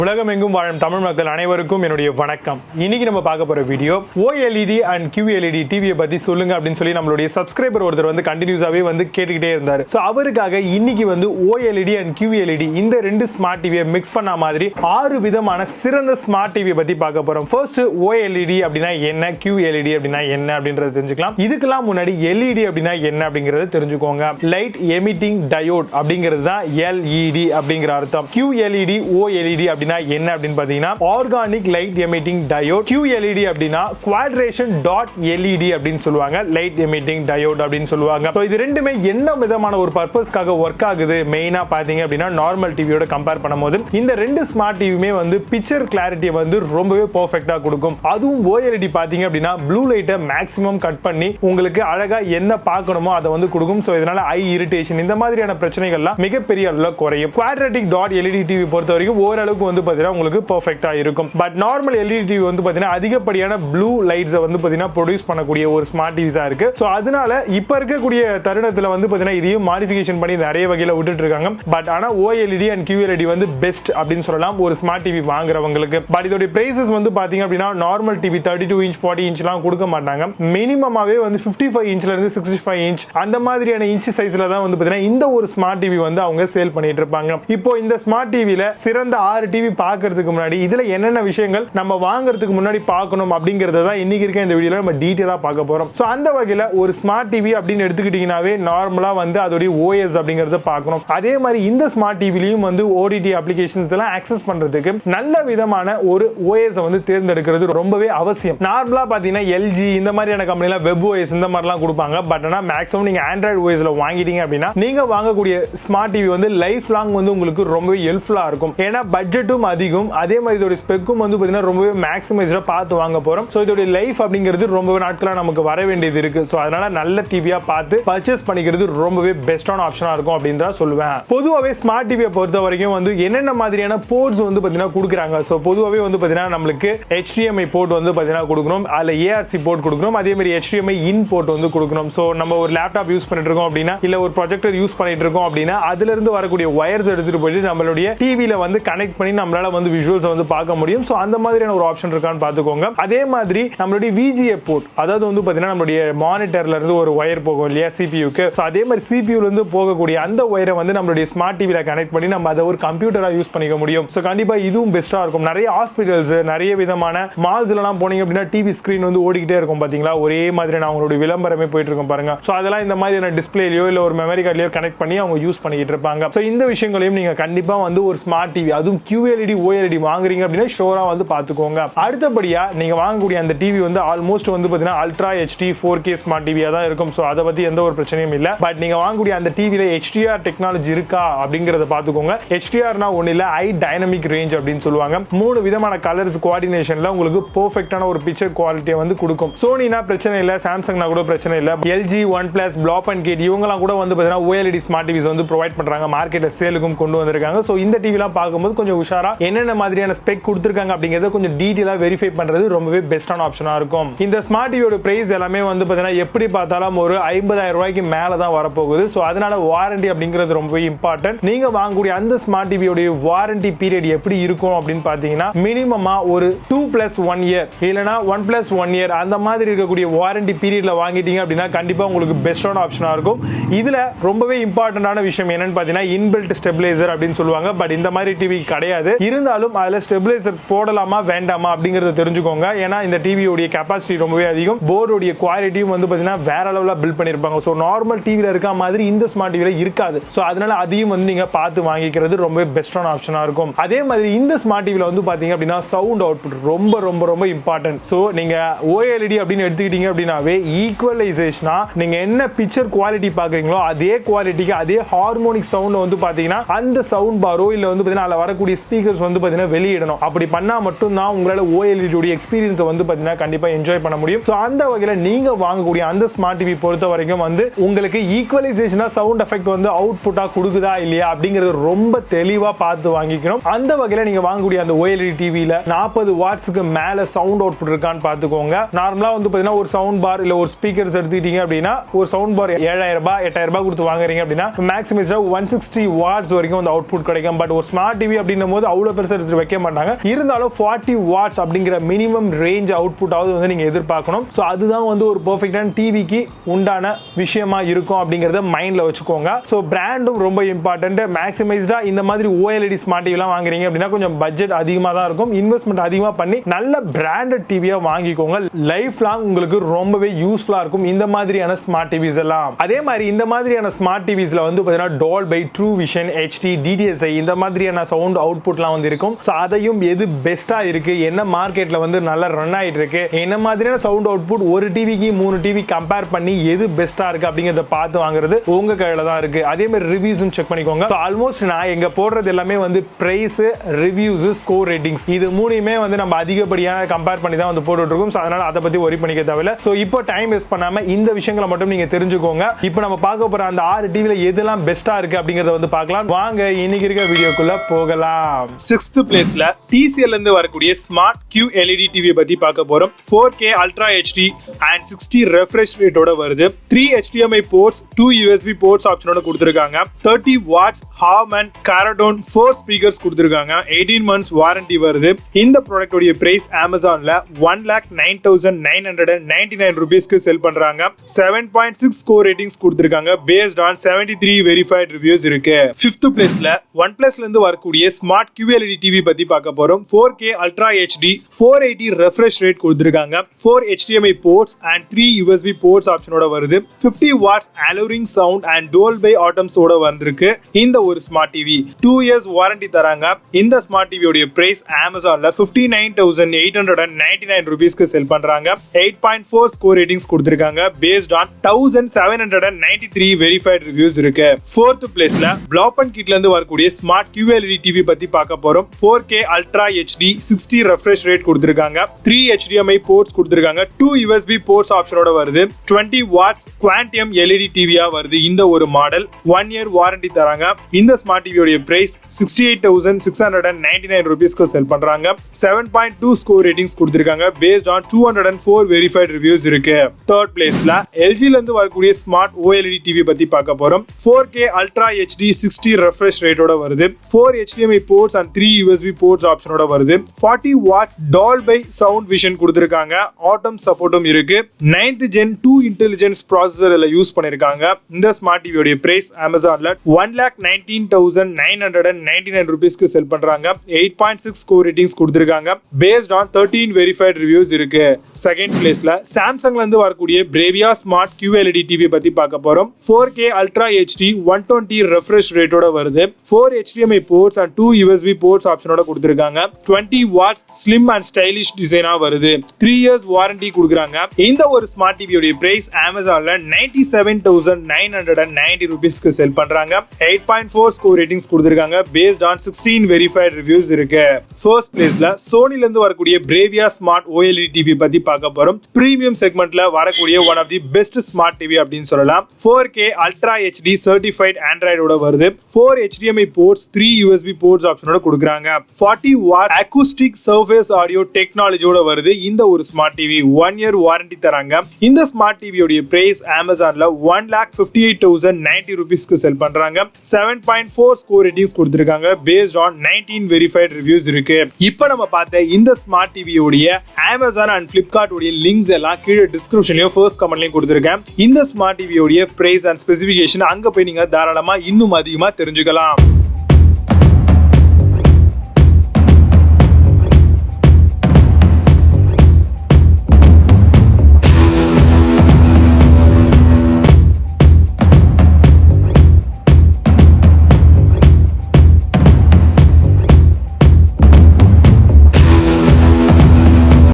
உலகமெங்கும் வாழும் தமிழ் மக்கள் அனைவருக்கும் என்னுடைய வணக்கம். இன்னைக்கு நம்ம பார்க்க போற வீடியோ OLED and QLED டிவியை பத்தி சொல்லுங்க அப்படின்னு சொல்லி நம்மளுடைய சப்ஸ்கிரைபர் ஒருத்தர் வந்து கண்டினியூஸாவே வந்து கேட்டுக்கிட்டே இருந்தாரு. சோ அவருக்காக இன்னைக்கு வந்து OLED and QLED இந்த ரெண்டு ஸ்மார்ட் டிவியை மிக்ஸ் பண்ண மாதிரி 6 விதமான சிறந்த ஸ்மார்ட் டிவியை பத்தி பார்க்க போறோம். ஃபர்ஸ்ட் OLED அப்படின்னா என்ன, QLED அப்படின்னா என்ன அப்படின்றத தெரிஞ்சுக்கலாம். இதுக்கெல்லாம் முன்னாடி LED அப்படின்னா என்ன அப்படிங்கறத தெரிஞ்சுக்கோங்க. லைட் எமிட்டிங் டயோட் அப்படிங்கிறது தான் LED அப்படிங்கிற அர்த்தம். QLED OLED அப்படின்னா என்ன அப்படினு பாத்தீங்கன்னா organic light emitting diode. QLED அப்படினா குவாட்ரேஷன் டாட் LED அப்படினு சொல்லுவாங்க. லைட் எமிட்டிங் டயோட் அப்படினு சொல்லுவாங்க. சோ இது ரெண்டுமே என்ன விதமான ஒரு பர்பஸ்க்காக வர்க் ஆகுது மெயினா பாத்தீங்க அப்படினா நார்மல் டிவியோட கம்பேர் பண்ணும்போது இந்த ரெண்டு ஸ்மார்ட் டிவியுமே வந்து பிக்சர் கிளாரிட்டியை வந்து ரொம்பவே பெர்ஃபெக்ட்டா கொடுக்கும். அதுவும் OLED பாத்தீங்க அப்படினா ப்ளூ லைட்டை மேக்ஸிமம் கட் பண்ணி உங்களுக்கு அழகா என்ன பார்க்கணுமோ அதை வந்து கொடுக்கும். சோ இதனால ஐ இரிட்டேஷன் இந்த மாதிரியான பிரச்சனைகள்லாம் மிகப்பெரிய அளவுல குறையும். குவாட்ரேட்டிக் டாட் LED டிவி பொறுத்த வரைக்கும் ஓரளவுக்கு வந்து பாத்தீங்கன்னா உங்களுக்கு பெர்ஃபெக்ட்டா இருக்கும். பட் நார்மல் LED டிவி வந்து பாத்தீங்கன்னா அதிகப்படியான ப்ளூ லைட்ஸ் வந்து பாத்தீங்கன்னா ப்ரொடியூஸ் பண்ணக்கூடிய ஒரு ஸ்மார்ட் டிவிஸா இருக்கு. சோ அதனால இப்ப இருக்கக்கூடிய தருணத்துல வந்து பாத்தீங்கன்னா இதையும் மாடிஃபிகேஷன் பண்ணி நிறைய வகையில விட்டுட்டு இருக்காங்க. பட் ஆனா OLED and QLED வந்து பெஸ்ட் அப்படின்னு சொல்லலாம் ஒரு ஸ்மார்ட் டிவி வாங்குறவங்களுக்கு. பட் இதோட பிரைசஸ் வந்து பாத்தீங்க அப்படின்னா நார்மல் டிவி 32 இன்ச் 40 இன்ச்லாம் கொடுக்க மாட்டாங்க. மினிமமாவே வந்து 55 இன்ச்ல இருந்து 65 இன்ச் அந்த மாதிரியான இன்ச் சைஸ்ல தான் வந்து பாத்தீங்கன்னா இந்த ஒரு ஸ்மார்ட் டிவி வந்து அவங்க சேல் பண்ணிட்டு இருப்பாங்க. இப்போ இந்த ஸ்மார்ட் டிவில சிறந்த 6 டிவி பார்க்கிறதுக்கு முன்னாடி இதுல என்னென்ன விஷயங்கள் நம்ம வாங்குறதுக்கு முன்னாடி பார்க்கணும் அப்படிங்கறத தான் இன்னைக்கு இருக்க இந்த வீடியோல நம்ம டீடைலா பார்க்க போறோம். சோ அந்த வகையில ஒரு ஸ்மார்ட் டிவி அப்படின்னு எடுத்துக்கிட்டீங்கனாவே நார்மலா வந்து அதோட OS அப்படிங்கறத பார்க்கணும். அதே மாதிரி இந்த ஸ்மார்ட் டிவிலயும் வந்து OTT அப்ளிகேஷன்ஸ் எல்லாம் ஆக்சஸ் பண்றதுக்கு நல்ல விதமான ஒரு OS வந்து தேர்ந்தெடுக்கிறது ரொம்பவே அவசியம். நார்மலா பாத்தீங்கன்னா LG இந்த மாதிரியான கம்பெனில வெப் OS இந்த மாதிரிலாம் கொடுப்பாங்க. பட் ஆனா மேக்ஸிமம் நீங்க ஆண்ட்ராய்டு OSல வாங்கிட்டீங்க அப்படின்னா நீங்க வாங்கக்கூடிய ஸ்மார்ட் டிவி வந்து லைஃப் லாங் வந்து உங்களுக்கு ரொம்பவே ஹெல்ப்ஃபுல்லா இருக்கும். ஏன்னா பட்ஜெட்டும் அதிகம், அதே மாதிரி இதோட ஸ்பெக்கும் வந்து பாத்தீங்கன்னா ரொம்பவே மேக்ஸிமைஸ்டா பார்த்து வாங்க போறோம். சோ இதோட லைஃப் அப்படிங்கிறது ரொம்பவே நாட்களா நமக்கு வர வேண்டியது இருக்கு. சோ அதனால நல்ல டிவியா பார்த்து பர்ச்சேஸ் பண்ணிக்கிறது ரொம்பவே பெஸ்டான ஆப்ஷனா இருக்கும் அப்படின்னு தான் சொல்லுவேன். பொதுவாவே ஸ்மார்ட் டிவியை பொறுத்த வரைக்கும் வந்து என்னென்ன மாதிரியான போர்ட்ஸ் வந்து பாத்தீங்கன்னா கொடுக்குறாங்க. சோ பொதுவாவே வந்து பாத்தீங்கன்னா நம்மளுக்கு HDMI போர்ட் வந்து பாத்தீங்கன்னா கொடுக்கணும், அதுல ARC போர்ட் கொடுக்கணும், அதே மாதிரி HDMI இன் போர்ட் வந்து கொடுக்கணும். சோ நம்ம ஒரு லேப்டாப் யூஸ் பண்ணிட்டு இருக்கோம் அப்படின்னா இல்ல ஒரு ப்ரொஜெக்டர் யூஸ் பண்ணிட்டு இருக்கோம் அப்படின்னா அதுல இருந்து வரக்கூடிய வயர்ஸ் எடுத்துட்டு போயிட்டு நம்மளுடைய டிவில வந்து கனெக்ட் பண்ணி நம்மளால வந்து விஷுவல்ஸ் வந்து பார்க்க முடியும். சோ அந்த மாதிரியான ஒரு ஆப்ஷன் இருக்கான்னு பாத்துக்கோங்க. அதே மாதிரி நம்மளுடைய VGA போர்ட், அதாவது வந்து பாத்தீங்கன்னா நம்மளுடைய மானிட்டர்ல இருந்து ஒரு வயர் போகும் இல்லையா CPU-க்கு. சோ அதே மாதிரி CPU-ல இருந்து போகக்கூடிய அந்த வயரை வந்து நம்மளுடைய ஸ்மார்ட் டிவில கனெக்ட் பண்ணி நம்ம அதை ஒரு கம்ப்யூட்டரா யூஸ் பண்ணிக்க முடியும். சோ கண்டிப்பா இதுவும் பெஸ்டா இருக்கும். நிறைய ஹாஸ்பிடல்ஸ் நிறைய விதமான மால்ஸ்ல எல்லாம் போனீங்க அப்படின்னா டிவி ஸ்கிரீன் வந்து ஓடிக்கிட்டே இருக்கும் பாத்தீங்களா, ஒரே மாதிரியான அவங்களுடைய விளம்பரமே போயிட்டு இருக்கும் பாருங்க. சோ அதெல்லாம் இந்த மாதிரியான டிஸ்பிளேலயோ இல்ல ஒரு மெமரி கார்ட்லயோ கனெக்ட் பண்ணி அவங்க யூஸ் பண்ணிட்டு இருப்பாங்க. சோ இந்த விஷயங்களையும் நீங்க கண்டிப்பா வந்து ஒரு ஸ்மார்ட் டிவி அதுவும் QLED OLED வாங்குறீங்க அப்படின்னா ஷோரா வந்து பாத்துக்கோங்க. அடுத்தபடியா நீங்க வாங்கக்கூடிய அந்த டிவி வந்து ஆல்மோஸ்ட் வந்து பாத்தீங்கன்னா அல்ட்ரா HD 4K ஸ்மார்ட் டிவியா தான் இருக்கும். சோ அத பத்தி எந்த ஒரு பிரச்சனையும் இல்ல. பட் நீங்க வாங்கக்கூடிய அந்த டிவில HDR டெக்னாலஜி இருக்கா அப்படிங்கறத பாத்துக்கோங்க. HDRனா ஒண்ணு இல்ல, ஹை டைனமிக் ரேஞ்ச் அப்படின்னு சொல்லுவாங்க. 3 விதமான கலர்ஸ் கோஆர்டினேஷன்ல உங்களுக்கு பெர்ஃபெக்ட்டான ஒரு பிக்சர் குவாலிட்டியை வந்து கொடுக்கும். சோனினா பிரச்சனை இல்ல, சாம்சங்னா கூட பிரச்சனை இல்ல, LG OnePlus Blaupunkt இவங்கலாம் கூட வந்து பாத்தீங்கன்னா OLED ஸ்மார்ட் டிவிஸ் வந்து ப்ரொவைட் பண்றாங்க, மார்க்கெட்ல சேலுக்கும் கொண்டு வந்திருக்காங்க. சோ இந்த டிவிலாம் பார்க்கும்போது கொஞ்சம் உஷாரா என்னென்ன மாதிரியான ஸ்பெக் கொடுத்திருக்காங்க அப்படிங்கறத கொஞ்சம் டீடைலா வெரிஃபை பண்றது ரொம்பவே பெஸ்டான ஆப்ஷனா இருக்கும். இந்த ஸ்மார்ட் டிவியோட பிரைஸ் எல்லாமே வந்து பாத்தீங்கன்னா எப்படி பார்த்தாலும் ஒரு 50,000 ரூபாய்க்கு மேல தான் வரப்போகுது. சோ அதனால வாரண்டி அப்படிங்கிறது ரொம்பவே இம்பார்ட்டன்ட். நீங்க வாங்கக்கூடிய அந்த ஸ்மார்ட் டிவியோட வாரண்டி பீரியட் எப்படி இருக்கும் அப்படின்னு பாத்தீங்கன்னா மினிமமா ஒரு 2+1 இயர் இல்லனா 1+1 இயர் அந்த மாதிரி இருக்கக்கூடிய வாரண்டி பீரியட்ல வாங்கிட்டீங்க அப்படின்னா கண்டிப்பா உங்களுக்கு பெஸ்டான ஆப்ஷனா இருக்கும். இதுல ரொம்பவே இம்பார்ட்டன்டான விஷயம் என்னன்னு பாத்தீங்கன்னா இன்பில்ட் ஸ்டெபிலைசர் அப்படின்னு சொல்லுவாங்க. பட் இந்த மாதிரி டிவி கிடையாது. இருந்தாலும் அதுல ஸ்டெபிலைசர் போடலாமா வேண்டாமா அப்படிங்கறத தெரிஞ்சுக்கோங்க. ஏன்னா இந்த டிவியோட கெபாசிட்டி ரொம்பவே அதிகம், போர்டோட குவாலிட்டியும் வந்து பாத்தீங்கன்னா வேற லெவல்ல பில்ட் பண்ணிருப்பாங்க. சோ நார்மல் டிவில இருக்க மாதிரி இந்த ஸ்மார்ட் டிவில இருக்காது. சோ அதனால அதையும் வந்து நீங்க பார்த்து வாங்கிக்கிறது ரொம்பவே பெஸ்டான ஆப்ஷனா இருக்கும். அதே மாதிரி இந்த ஸ்மார்ட் டிவில வந்து பாத்தீங்க அப்படின்னா சவுண்ட் அவுட்புட் ரொம்ப ரொம்ப ரொம்ப இம்பார்ட்டன்ட். சோ நீங்க OLED அப்படின்னு எடுத்துக்கிட்டீங்க அப்படின்னாவே ஈக்குவலைசேஷனா நீங்க என்ன பிக்சர் குவாலிட்டி பாக்குறீங்களோ அதே குவாலிட்டிக்கு அதே ஹார்மோனிக் சவுண்ட் வந்து பாத்தீங்கன்னா அந்த சவுண்ட் பாரோ இல்ல வந்து பாத்தீங்கன்னா அதுல வரக்கூடிய ஸ்பீக்கர்ஸ் வந்து பாத்தீங்கன்னா வெளியிடணும். அப்படி பண்ணா மட்டும் தான் உங்களால OLED உடைய எக்ஸ்பீரியன்ஸ் வந்து பாத்தீங்கன்னா கண்டிப்பா என்ஜாய் பண்ண முடியும். சோ அந்த வகையில நீங்க வாங்கக்கூடிய அந்த ஸ்மார்ட் டிவி பொறுத்த வரைக்கும் வந்து உங்களுக்கு ஈக்குவலைசேஷனா சவுண்ட் எஃபெக்ட் வந்து அவுட்புட்டா கொடுக்குதா இல்லையா அப்படிங்கறது ரொம்ப தெளிவா பார்த்து வாங்கிக்கணும். அந்த வகையில நீங்க வாங்கக்கூடிய அந்த OLED டிவில 40 வாட்ஸ்க்கு மேல சவுண்ட் அவுட்புட் இருக்கான்னு பாத்துக்கோங்க. நார்மலா வந்து பாத்தீங்கன்னா ஒரு சவுண்ட் பார் இல்ல ஒரு ஸ்பீக்கர்ஸ் எடுத்துக்கிட்டீங்க அப்படின்னா ஒரு சவுண்ட் பார் 7,000 ரூபாய் 8,000 ரூபாய் கொடுத்து வாங்குறீங்க அப்படின்னா மேக்ஸிமைஸ்டா 160 வாட்ஸ் வரைக்கும் அந்த அவுட்புட் கிடைக்கும். பட் ஒரு ஸ்மார்ட் டிவி அப்படின்னும் போது அவ்வளவு பெருசா எடுத்து வைக்க மாட்டாங்க. இருந்தாலும் 40 வாட்ஸ் அப்படிங்கிற மினிமம் ரேஞ்ச் அவுட்புட்டாவது வந்து நீங்க எதிர்பார்க்கணும். ஸோ அதுதான் வந்து ஒரு பெர்ஃபெக்டான டிவிக்கு உண்டான விஷயமா இருக்கும் அப்படிங்கறத மைண்ட்ல வச்சுக்கோங்க. ஸோ பிராண்டும் ரொம்ப இம்பார்ட்டன்ட். மேக்ஸிமைஸ்டா இந்த மாதிரி OLED ஸ்மார்ட் டிவி எல்லாம் வாங்குறீங்க அப்படின்னா கொஞ்சம் பட்ஜெட் அதிகமாக தான் இருக்கும். இன்வெஸ்ட்மெண்ட் அதிகமாக பண்ணி நல்ல பிராண்டட் டிவியா வாங்கிக்கோங்க. லைஃப் லாங் உங்களுக்கு ரொம்பவே யூஸ்ஃபுல்லா இருக்கும் இந்த மாதிரியான ஸ்மார்ட் டிவிஸ் எல்லாம். அதே மாதிரி இந்த மாதிரியான ஸ்மார்ட் டிவிஸ்ல வந்து பார்த்தீங்கன்னா டால்பை, ட்ரூ விஷன், HD, DTSI இந்த மாதிரியான சவுண்ட் அவுட்புட்லாம் வந்து இருக்கும். ஸோ அதையும் எது பெஸ்டா இருக்கு, என்ன மார்க்கெட்ல வந்து நல்லா ரன் ஆயிட்டு இருக்கு, என்ன மாதிரியான சவுண்ட் அவுட்புட் ஒரு டிவிக்கு 3 டிவி கம்பேர் பண்ணி எது பெஸ்டா இருக்கு அப்படிங்கறத பார்த்து வாங்குறது உங்க கையில தான் இருக்கு. அதே மாதிரி ரிவ்யூஸும் செக் பண்ணிக்கோங்க. ஆல்மோஸ்ட் நான் எங்க போடுறது எல்லாமே வந்து பிரைஸ், ரிவ்யூஸ், ஸ்கோர் ரேட்டிங்ஸ் இது மூணுமே வந்து நம்ம அதிகப்படியான கம்பேர் பண்ணி தான் வந்து போட்டுட்டு இருக்கோம். அதனால அதை பத்தி worry பண்ணிக்க தேவையில்ல. சோ இப்போ டைம் வேஸ்ட் பண்ணாம இந்த விஷயங்களை மட்டும் நீங்க தெரிஞ்சுக்கோங்க. இப்போ நம்ம பார்க்க போற அந்த 6 டிவில எதெல்லாம் பெஸ்டா இருக்கு அப்படிங்கறத வந்து பார்க்கலாம். வாங்க இன்னைக்கு இருக்க வீடியோக்குள்ள போகலாம். 6th பிளேஸ்ல TCL இருந்து வரக்கூடிய ஸ்மார்ட் QLED டிவி பத்தி பார்க்க போறோம். 4K Ultra HD and 60 refresh rate ஓட வருது. 3 HDMI ports, 2 USB ports ஆப்ஷனோட கொடுத்திருக்காங்க. 30 watts Harman Caradon 4 speakers கொடுத்திருக்காங்க. 18 months வாரண்டி வருது. இந்த ப்ராடக்ட் உடைய பிரைஸ் Amazonல 1,09,999 ரூபீஸ்க்கு செல் பண்றாங்க. 7.6 ஸ்கோர் ரேட்டிங்ஸ் கொடுத்திருக்காங்க. பேஸ்ட் ஆன் 73 வெரிஃபைட் ரிவ்யூஸ் இருக்கு. 5th பிளேஸ்ல OnePlusல இருந்து வரக்கூடிய ஸ்மார்ட் QLED டிவி பத்தி பார்க்க போறோம். 4K Ultra HD 480 refresh rate கொடுத்திருக்காங்க. 4 HDMI ports and 3 USB ports ஆப்ஷனோட வருது. 50 watts alluring sound and Dolby Atmos ஓட வந்திருக்கு. இந்த ஒரு ஸ்மார்ட் டிவி 2 years வாரண்டி தராங்க. இந்த ஸ்மார்ட் டிவி உடைய பிரைஸ் Amazonல 59,899 ரூபீஸ்க்கு செல் பண்றாங்க. 8.4 ஸ்கோர் ரேட்டிங்ஸ் கொடுத்திருக்காங்க. பேஸ்ட் ஆன் 1793 வெரிஃபைட் ரிவ்யூஸ் இருக்கு. 4th பிளேஸ்ல Blaupunkt கிட்ல இருந்து வரக்கூடிய ஸ்மார்ட் QLED டிவி பத்தி பார்க்க போறோம். 4K Ultra HD 60 refresh rate கொடுத்திருக்காங்க. 3 HDMI ports கொடுத்திருக்காங்க. 2 USB ports ஆப்ஷனோட வருது. 20 watts Quantum LED டிவியா வருது. இந்த ஒரு மாடல் 1 year வாரண்டி தராங்க. இந்த ஸ்மார்ட் டிவியோட பிரைஸ் 68,699 ரூபீஸ்க்கு செல் பண்றாங்க. 7.2 ஸ்கோர் ரேட்டிங்ஸ் கொடுத்திருக்காங்க. பேஸ்ட் ஆன் 204 வெரிஃபைட் ரிவ்யூஸ் இருக்கு. 3rd பிளேஸ்ல LG ல இருந்து வரக்கூடிய ஸ்மார்ட் OLED டிவி பத்தி பார்க்க போறோம். 4K Ultra HD 60 refresh rate ஓட வருது. 4 HDMI ports and 3 USB ports ஆப்ஷனோட வருது. 40 watts Dolby Sound Vision கொடுத்திருக்காங்க. Atom சப்போர்ட்டும் இருக்கு. 9th Gen 2 Intelligence ப்ராசஸர்ல யூஸ் பண்ணிருக்காங்க. இந்த ஸ்மார்ட் டிவியோட பிரைஸ் Amazonல 1,19,999 ரூபீஸ்க்கு செல் பண்றாங்க. 8.6 ஸ்கோர் ரேட்டிங்ஸ் கொடுத்திருக்காங்க. பேஸ்ட் ஆன் 13 வெரிஃபைட் ரிவ்யூஸ் இருக்கு. 2nd பிளேஸ்ல Samsungல இருந்து வரக்கூடிய Bravia ஸ்மார்ட் QLED டிவி பத்தி பார்க்க போறோம். 4K Ultra HD 120 refresh rate ஓட வருது. 4 HDMI ports and 2 USB ports ஆப்ஷனோட கொடுத்திருக்காங்க. 20 watts slim and stylish டிசைனா வருது. 3 years வாரண்டி கொடுக்கறாங்க. இந்த ஒரு ஸ்மார்ட் டிவியோட பிரைஸ் Amazonல 97,990 ரூபீஸ்க்கு செல் பண்றாங்க. 8.4 ஸ்கோர் ரேட்டிங்ஸ் கொடுத்திருக்காங்க. பேஸ்ட் ஆன் 16 வெரிஃபைட் ரிவ்யூஸ் இருக்கு. 1st பிளேஸ்ல Sonyல இருந்து வரக்கூடிய Bravia ஸ்மார்ட் OLED டிவி பத்தி பார்க்க போறோம். பிரீமியம் செக்மெண்ட்ல வரக்கூடிய one of the best smart TV அப்படின்னு சொல்லலாம். 4K Ultra HD certified Android ஓட வருது. 4 HDMI ports, 3 USB ports ஆப்ஷனோட கொடுக்கறாங்க. 40 watt acoustic surface audio technology ஓட வருது. இந்த ஒரு ஸ்மார்ட் டிவி 1 year வாரண்டி தராங்க. இந்த ஸ்மார்ட் டிவியோட பிரைஸ் Amazonல 1,58,090 ரூபீஸ்க்கு செல் பண்றாங்க. 7.4 ஸ்கோர் ரேட்டிங்ஸ் கொடுத்திருக்காங்க. பேஸ்ட் ஆன் 19 வெரிஃபைட் ரிவ்யூஸ் இருக்கு. இப்போ நம்ம பார்த்த இந்த ஸ்மார்ட் டிவியோட Amazon and Flipkart உடைய லிங்க்ஸ் எல்லாம் கீழே டிஸ்கிரிப்ஷன்லயும் ஃபர்ஸ்ட் கமெண்ட்லயும் கொடுத்திருக்கேன். இந்த ஸ்மார்ட் டிவியோட பிரைஸ் அண்ட் ஸ்பெசிஃபிகேஷன் அங்க போய் நீங்க தாராளமா இன்னும் அதிகமா தெரிஞ்சுக்கலாம்.